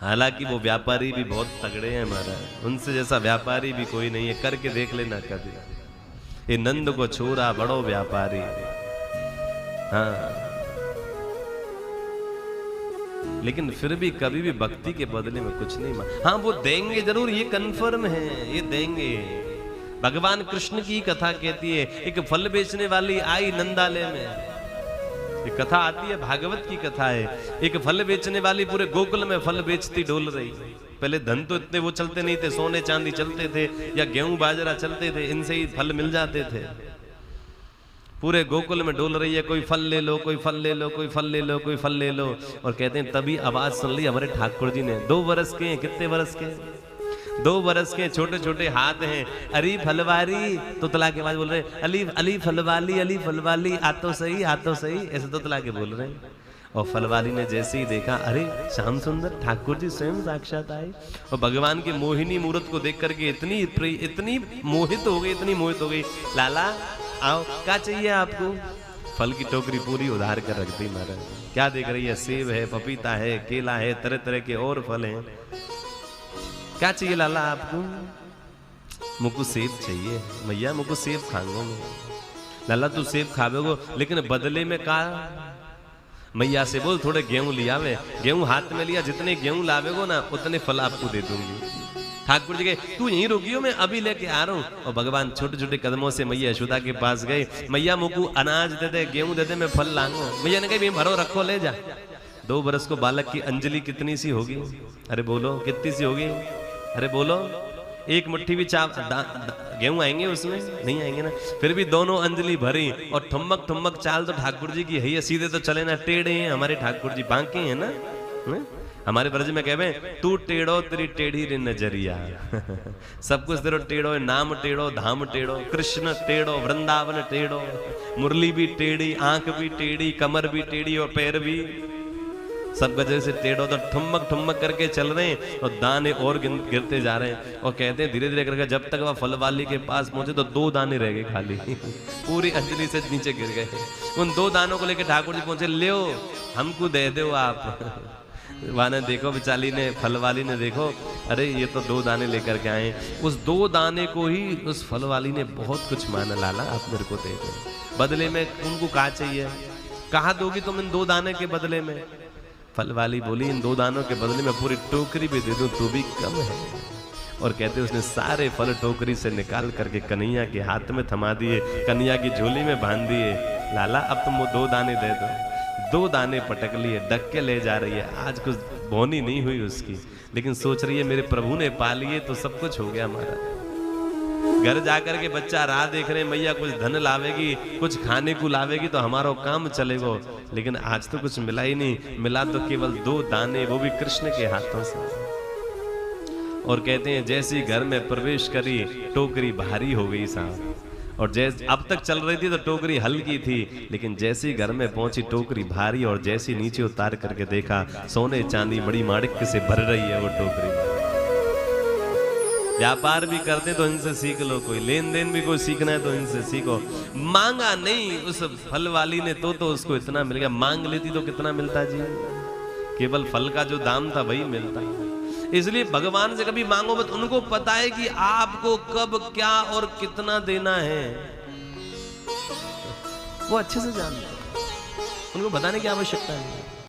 हालांकि वो व्यापारी भी बहुत तगड़े हैं महाराज, उनसे जैसा व्यापारी भी कोई नहीं है, करके देख लेना कभी। ये नंद को छोरा बड़ो व्यापारी। हाँ, लेकिन फिर भी कभी भी भक्ति के बदले में कुछ नहीं हाँ, वो देंगे जरूर, ये कन्फर्म है, ये देंगे। भगवान कृष्ण की कथा कहती है, एक फल बेचने वाली आई नंदालय में। एक कथा आती है, भागवत की कथा है। एक फल बेचने वाली पूरे गोकुल में फल बेचती डोल रही। पहले धन तो इतने वो चलते नहीं थे, सोने चांदी चलते थे या गेहूं बाजरा चलते थे, इनसे ही फल मिल जाते थे। पूरे गोकुल में डोल रही है, कोई फल ले लो, कोई फल ले लो, कोई फल ले लो, कोई फल ले लो। और कहते हैं तभी आवाज सुन ली हमारे ठाकुर जी ने। 2 वर्ष के हैं, कितने वर्ष के? 2 वर्ष के, छोटे छोटे हाथ हैं। अली फलवारी, तोतला के आवाज बोल रहे, अली अली फलवाली, अली फलवाली, आ तो सही, आ तो सही, ऐसे तोतला के बोल रहे हैं। और फलवाली ने जैसे ही देखा, अरे श्याम सुंदर ठाकुर जी स्वयं साक्षात आए। और भगवान की मोहिनी मूर्त को देख करके इतनी मोहित हो गई, इतनी मोहित हो गई। लाला आओ, क्या चाहिए आपको? फल की टोकरी पूरी उधार कर रख दी महाराज। क्या देख रही है? सेब है, पपीता है, केला है, तरह तरह के और फल हैं। क्या चाहिए लाला आपको? मुझको सेब चाहिए। मैया मुझको सेब खाऊंगा मैं। लाला तू सेब खावेगो, लेकिन बदले में का? मैया से बोल थोड़े गेहूं लिया। वे गेहूं हाथ में लिया, जितने गेहूं लावेगो ना उतने फल आपको दे दूंगी। ठाकुर जी कहे तू यहीं रुकियो, मैं अभी लेके आ रहा हूँ। और भगवान छोटे छोटे कदमों से मैया यशोदा के पास गए। मैया मुझको अनाज दे दे, गेहूं दे दे, मैं फल लाऊंगा। मैया ने कहा भरो रखो, ले जा। 2 वर्ष को बालक की अंजलि कितनी सी होगी? अरे बोलो कितनी सी होगी? अरे बोलो, एक मुट्ठी भी गेहूं आएंगे उसमें? नहीं आएंगे ना। फिर भी दोनों अंजलि भरी और ठुमक ठुमक चाल तो ठाकुर जी की है। सीधे तो चले ना, टेढ़े हैं हमारे ठाकुर जी, बांके हैं ना। हमारे ब्रज में कहवे तू टेढ़ो तेरी टेढ़ी रे नजरिया। सब कुछ तेरो टेढ़ो है, नाम टेढ़ो, धाम टेढ़ो, कृष्ण टेढ़ो, वृंदावन टेढ़ो, मुरली भी टेढ़ी, आंख भी टेढ़ी, कमर भी टेढ़ी और पैर भी सब गजरे से टेढ़ो। तो ठुमक ठुमक करके चल रहे हैं और दाने और गिरते जा रहे हैं। और कहते हैं धीरे धीरे करके जब तक वह फल वाली के पास पहुंचे तो 2 दाने रह गए खाली। पूरी अंजलि से नीचे गिर गए। उन 2 दानों को लेकर ठाकुर जी पहुंचे, ले हमको दे दो आप। वहां ने देखो, बेचाली ने, फल वाली ने देखो, अरे ये तो 2 दाने लेकर के आए। उस 2 दाने को ही उस फल वाली ने बहुत कुछ माना। लाला आप मेरे को दे दो, बदले में तुमको कहा चाहिए? कहा दोगी तुम इन 2 दाने के बदले में? फल वाली बोली इन 2 दानों के बदले में पूरी टोकरी भी दे दूं तो भी कम है। और कहते उसने सारे फल टोकरी से निकाल करके कन्हैया के हाथ में थमा दिए, कन्हैया की झोली में बांध दिए। लाला अब तुम वो 2 दाने दे दो। 2 दाने पटक लिए, डक के ले जा रही है। आज कुछ बोनी नहीं हुई उसकी, लेकिन सोच रही है मेरे प्रभु ने पा लिए तो सब कुछ हो गया हमारा। घर जाकर के बच्चा राह देख रहे, मैया कुछ धन लावेगी, कुछ खाने को लावेगी तो हमारा काम चलेगा। लेकिन आज तो कुछ मिला ही नहीं, मिला तो केवल 2 दाने, वो भी कृष्ण के हाथों से। और कहते हैं जैसी घर में प्रवेश करी टोकरी भारी हो गई साहब। और जैसे अब तक चल रही थी तो टोकरी हल्की थी, लेकिन जैसी घर में पहुंची टोकरी भारी। और जैसी नीचे उतार करके देखा सोने चांदी बड़ी माणिक्य से भर रही है वो टोकरी। व्यापार भी करते तो इनसे सीख लो, कोई लेन देन भी कोई सीखना है तो इनसे सीखो। मांगा नहीं उस फल वाली ने तो उसको इतना मिल गया। मांग लेती तो कितना मिलता जी? केवल फल का जो दाम था वही मिलता। इसलिए भगवान से कभी मांगो मत, उनको पता है कि आपको कब क्या और कितना देना है, वो अच्छे से जानते हैं, उनको बताने की आवश्यकता नहीं।